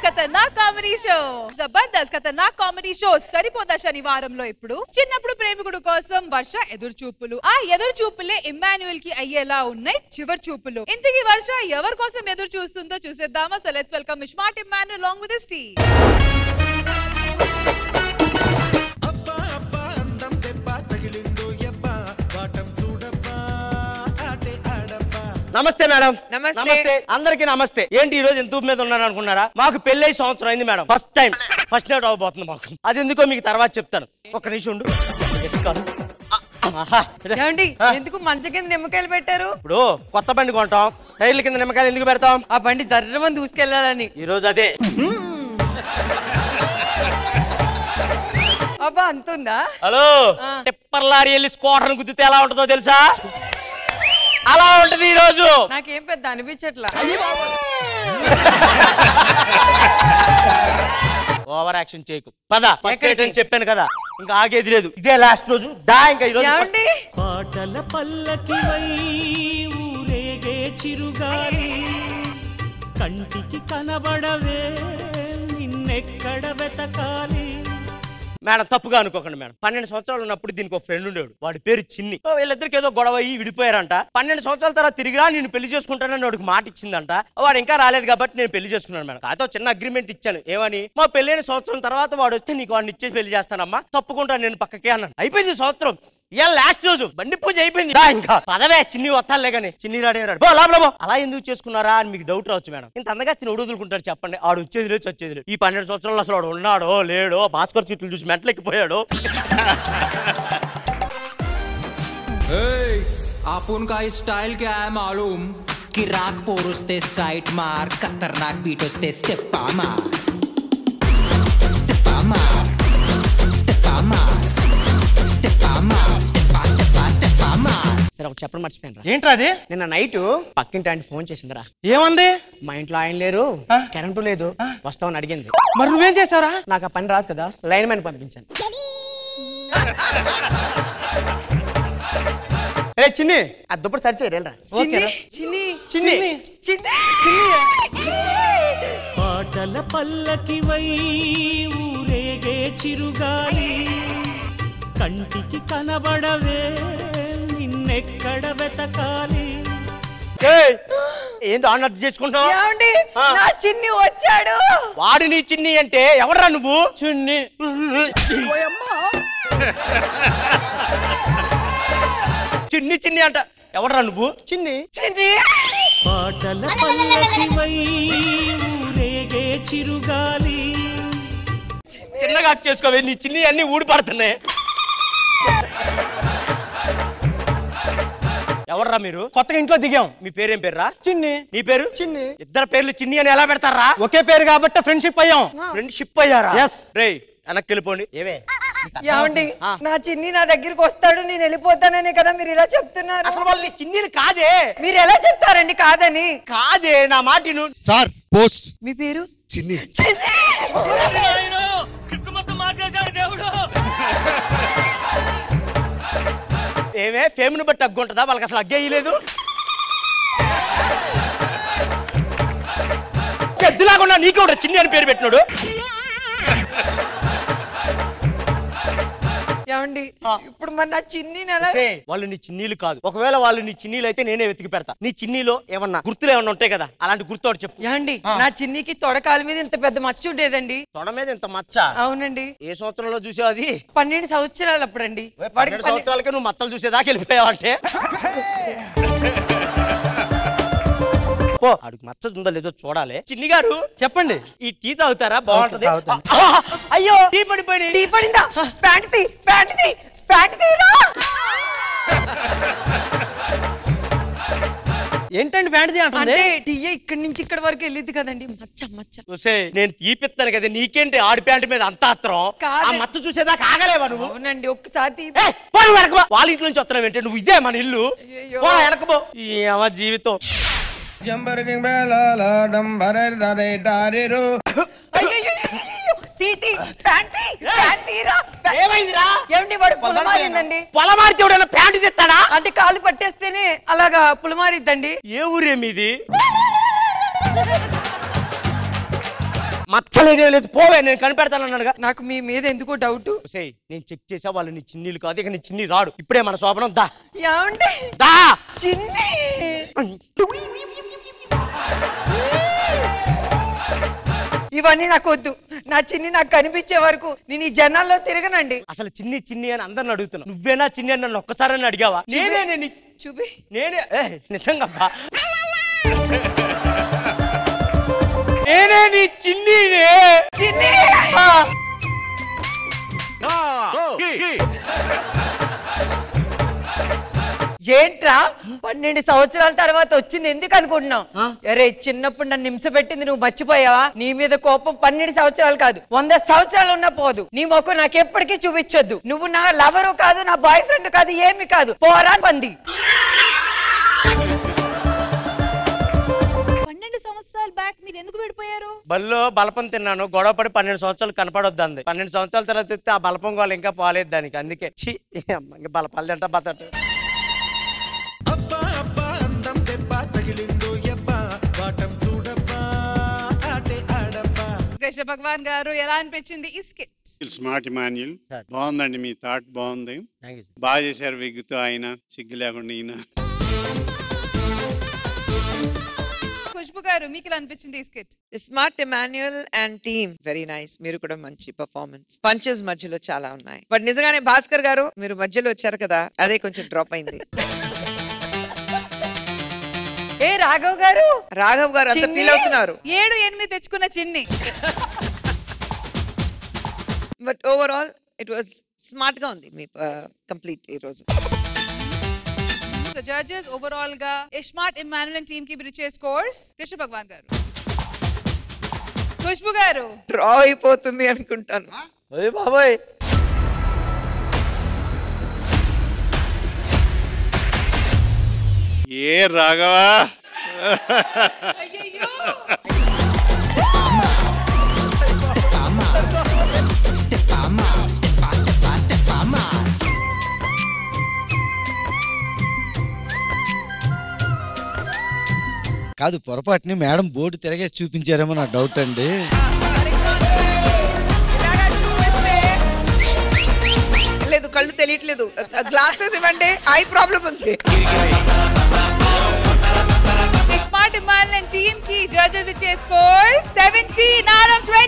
ఖతర్నాక్ comedy show. Jabardasth ఖతర్నాక్ comedy show సరిపోదా శనివారంలో ఇప్పుడు చిన్నప్పుడు ప్రేమికుడు కోసం వర్ష ఎదురు చూపులు. ఆ ఎదురు చూపులే ఇమ్మాన్యుయల్ కి అయ్యేలా ఉన్నాయి చివరి చూపులు. ఇంతకీ వర్ష ఎవరి కోసం ఎదురు చూస్తుందో చూసేద్దామా? So let's welcome smart Immanuel along with his team. నమస్తే మేడం. నమస్తే. అందరికి నమస్తే. ఏంటి ఈ రోజు ఎంత మీద ఉన్నారు అనుకున్నారా? మాకు పెళ్లి సంవత్సరం అయింది మేడం. ఫస్ట్ నైట్ అవబోతుంది మాకు. అది ఎందుకో మీకు తర్వాత చెప్తాను. ఒక్క నిమిషం ఉండు. ఎందుకు మంచ కింద నిమ్మకాయలు పెట్టారు? ఇప్పుడు కొత్త బండి కొంటాం, టైర్ల కింద నిమ్మకాయలు ఎందుకు పెడతాం? ఆ బండి జర్రమని దూసుకెళ్లాలని. ఈ రోజు అదే. అబ్బా అంతుందా? హలో, టిప్పర్ లారీ వెళ్ళి స్కూటర్ గుద్దితే ఎలా ఉంటుందో తెలుసా? అలా ఉంటది ఈ రోజు. నాకేం పెద్ద అనిపించట్లా. ఓవర్ యాక్షన్ చేయకు. పద చెప్పాను కదా, ఇంకా ఆగేది లేదు. ఇదే లాస్ట్ రోజు. దా ఇంకా ఈ రోజు పాటల పల్లకివై ఊరేగే చిరుగాలి, కంటికి కనబడవే నిన్నెక్కడ వెతకాలి. మేడం తప్పుగా అనుకోకండి మేడం. 12 సంవత్సరాలు ఉన్నప్పుడు దీనికి ఒక ఫ్రెండ్ ఉండేవాడు. వాడి పేరు చిన్ని. వీళ్ళిద్దరికి ఏదో గొడవ అయ్యి విడిపోయారంట. 12 సంవత్సరాల తర్వాత తిరిగిరా నేను పెళ్లి చేసుకుంటానని వాడికి మాట ఇచ్చిందంట. వాడు ఇంకా రాలేదు కాబట్టి నేను పెళ్లి చేసుకున్నాను మేడం. కాతో చిన్న అగ్రిమెంట్ ఇచ్చాను. ఏమని? మా పెళ్ళైన సంవత్సరం తర్వాత వాడు వస్తే నీకు వాడిని ఇచ్చేసి పెళ్లి చేస్తానమ్మా, తప్పుకుంటాను నేను పక్కకే అన్నాను. అయిపోయింది సంవత్సరం. ఇవాళ లాస్ట్ రోజు. బండి పూజ అయిపోయింది. ఇంకా పదవే చిన్ని వస్తాలే కానీ చిన్ని రాడేరాడు. అలా ఎందుకు చేసుకున్నారా అని మీకు డౌట్ రావచ్చు మేడం. ఇంత అందగా చిన్న వదులుకుంటాడు చెప్పండి. ఆడు వచ్చేది లేదు వచ్చేది లేదు. ఈ 12 సంవత్సరాలు అసలు వాడు ఉన్నాడో లేడో, భాస్కర్ సీట్లు చూసి మెంటలెక్కిపోయాడు. आपण का स्टाइल क्या है मालूम? किराक पोरुस्ते साइट मार, खतरनाक बीटोस्ते स्टेप्पा मार, स्टेप्पा मार, स्टेप्पा मार, स्टेप्पा मार, स्टेप्पा स्टेप्पा स्टेप्पा मार. సరే ఒక చెప్పడం మర్చిపోయాను. ఏంట్రా అది? నిన్న నైట్ పక్కింటి ఆంటీ ఫోన్ చేసిందిరా. ఏమంది? మా ఇంట్లో ఆయన లేరు, కరెంటు లేదు, వస్తామని అడిగింది. మరి నువ్వేం చేసావురా? నాకు ఆ పని రాదు కదా, లైన్ మ్యాన్ పంపించాను. ఏ చిన్ని, ఆ దుప్పటి సరిచేయరా. పాటల పల్లకివై ఊరేగే చిరుగాలి, కంటికి కనబడవే నిన్నెక్కడ వెతకాలి. ఏంటి అన్నట్టు చేసుకుంటావు? నా చిన్ని వచ్చాడు. వాడు నీ చిన్ని అంటే ఎవడరా నువ్వు? చిన్ని చిన్ని చిన్ని అంట. ఎవడరా నువ్వు? చిన్ని చిన్ని. పాటల పల్లకివై ఊరేగే చిరుగాలి. చిన్నగా చేసుకోవే, నీ చిన్ని అన్ని ఊడిపడుతున్నాయి. ఎవర్రా మీరు? కొత్తగా ఇంట్లో దిగాం. మీ పేరేం పేర్రా? చిన్ని. నీ పేరు? చిన్ని. ఇద్దరు పేర్లు చిన్ని అని ఎలా పెడతారా? ఒకే పేరు కాబట్టి ఫ్రెండ్షిప్ అయ్యాం. ఫ్రెండ్షిప్ అయ్యారా? రే వెనక్కి వెళ్ళిపోండి. ఏవే ఏమండి, నా చిన్ని నా దగ్గరికి వస్తాడు, నేను వెళ్ళిపోతాననే కదా మీరు ఇలా చెప్తున్నారు. అసలు వాళ్ళు చిన్నీలు కాదే. మీరు ఎలా చెప్తారండి కాదని? కాదే, నా మాట సార్ పోస్ట్. మీ పేరు? చిన్ని. ఏమే ఫేమ్ ను బట్టి అగ్గుంటుందా? వాళ్ళకి అసలు అగ్గేయలేదు. పెద్దలాగా నీకు కూడా చిన్ని అని పేరు పెట్టినాడు. ఏమండి ఇప్పుడు మరి నా చిన్ని వాళ్ళు నీ చిన్నీలు కాదు. ఒకవేళ వాళ్ళు నీ చిన్నీలు అయితే నేనే వెతికి పెడతా. నీ చిన్నీలో ఏమన్నా గుర్తులు ఏమన్నా ఉంటాయి కదా, అలాంటి గుర్తు చెప్పు. ఏమండి నా చిన్నికి తొడకాల మీద ఇంత పెద్ద మచ్చ ఉండేదండి. తొడ మీద ఇంత మచ్చ? అవునండి. ఏ సంవత్సరంలో చూసావు అది? 12 సంవత్సరాలు అప్పుడండి. 12 సంవత్సరాలకే నువ్వు మచ్చలు చూసేదాకా వెళ్ళిపోయావంటే అడుగు మచ్చ ఉందో లేదో చూడాలి. చిన్ని గారు చెప్పండి, ఈ టీ తాగుతారా? బాగుంటది. అయ్యో టీ పడిపోయి. టీ పడిందా? ప్యాంట్ తీ, ప్యాంట్ తీ, ప్యాంట్ తీరా. ఏంటండి ప్యాంట్ తీ అంటే? టీ ఇక్కడి నుంచి ఇక్కడ వరకు వెళ్ళింది కదండి, మచ్చ మచ్చ. నేను తీపిస్తాను కదా, నీకేంటి ఆడి ప్యాంట్ మీద అంత ఆత్రం? ఆ మచ్చ చూసేదాకా ఆగలేవా నువ్వు? అవునండి, ఒక్కసారి వాళ్ళ ఇంట్లో నుంచి వస్తున్నావు ఏంటి నువ్వు? ఇదే మన ఇల్లు. వెనకబో. ఈ జీవితం. పొలమారి ప్యాంటు తెస్తాడా అంటే కాలు పట్టేస్తేనే అలాగా పులమారిద్దండి. ఏ ఊరే మీది? మచ్చలేదే లేదు పోవే నేను కనిపెడతాను అన్నాడుగా. నాకు మీ మీద ఎందుకో డౌట్. నేను చెక్ చేసా వాళ్ళు నీ చిన్నీళ్ళు కాదు, ఇక నీ చిన్ని రాడు. ఇప్పుడే మన శోభనం దా ఏమండి దా. చిన్ని ఇవన్నీ నాకు వద్దు. నా చిన్ని నాకు కనిపించే వరకు నేను ఈ జనాల్లో తిరగనండి. అసలు చిన్ని చిన్ని అని అందరిని అడుగుతున్నా, నువ్వేనా చిన్ని అని నన్ను ఒక్కసారి అడిగావా? నేనే చూపి నేనే నిజంగా నేనే నీ చిన్నినే. చిన్ని ఏంట్రా 12 సంవత్సరాల తర్వాత వచ్చింది ఎందుకు అనుకుంటున్నావు? అరే చిన్నప్పుడు నన్ను హింస పెట్టింది నువ్వు మర్చిపోయావా? నీ మీద కోపం 12 సంవత్సరాలు కాదు 100 సంవత్సరాలు ఉన్నా పోదు. నీ మొక్క నాకు ఎప్పటికీ చూపించొద్దు. నువ్వు నా లవరు కాదు, నా బాయ్ ఫ్రెండ్ కాదు, ఏమి కాదు. పోరా పంది. 12 సంవత్సరాల బ్యాక్ మీరు ఎందుకు విడిపోయారు? బల్లో బలపం తిన్నాను, గొడవ పడి 12 సంవత్సరాలు కనపడొద్దు అంది. 12 సంవత్సరాల తర్వాత ఆ బలపం వాళ్ళు ఇంకా పోలేదు దానికి. అందుకే బలపాలు తింటా బతట. కృష్ణ భగవాన్ గారు ఎలా అనిపించింది ఈ స్కిట్? స్మార్ట్ ఇమాన్యుల్ బాగుందండి, మీ థాట్ బాగుంది, బాగా చేశారు. విగ్గుతో ఆయన సిగ్గు లేకుండా ఈయన. ఖుష్బు గారు మీకు ఎలా అనిపించింది ఈ skit? Smart Emmanuel and team very nice. మీరు కూడా మంచి పర్ఫార్మెన్స్. పంచెస్ మధ్యలో చాలా ఉన్నాయి. బట్ నిజంగానే భాస్కర్ గారు మీరు మధ్యలో వచ్చారు కదా, అదే కొంచెం డ్రాప్ అయింది. ఏ రాఘవ్ గారు అంత ఫీల్ అవుతున్నారు. 7-8 తెచ్చుకున్న చిన్ని. But overall it was smart గా ఉంది మీ కంప్లీట్ ఈ రోజు. జడ్జెస్ ఓవరాల్ గా స్మార్ట్ ఇమాన్యుయల్ అండ్ టీమ్ కి మీరు ఇచ్చే స్కోర్స్. కృష్ణ భగవాన్ గారు, ఖుష్బు గారు డ్రా అయిపోతుంది అనుకుంటాను. బాబాయ్ ఏ రాఘవా కాదు పొరపాటుని మేడం బోర్డు తిరగేసి చూపించారేమో నా డౌట్ అండి. లేదు కళ్ళు తెలియట్లేదు, గ్లాసెస్ ఇవ్వండి, ఐ ప్రాబ్లం ఉంది. స్మార్ట్ ఇమాన్యుయల్ అండ్ టీమ్ కి జడ్జెస్ ఇచ్చే స్కోర్ 17 out of 20.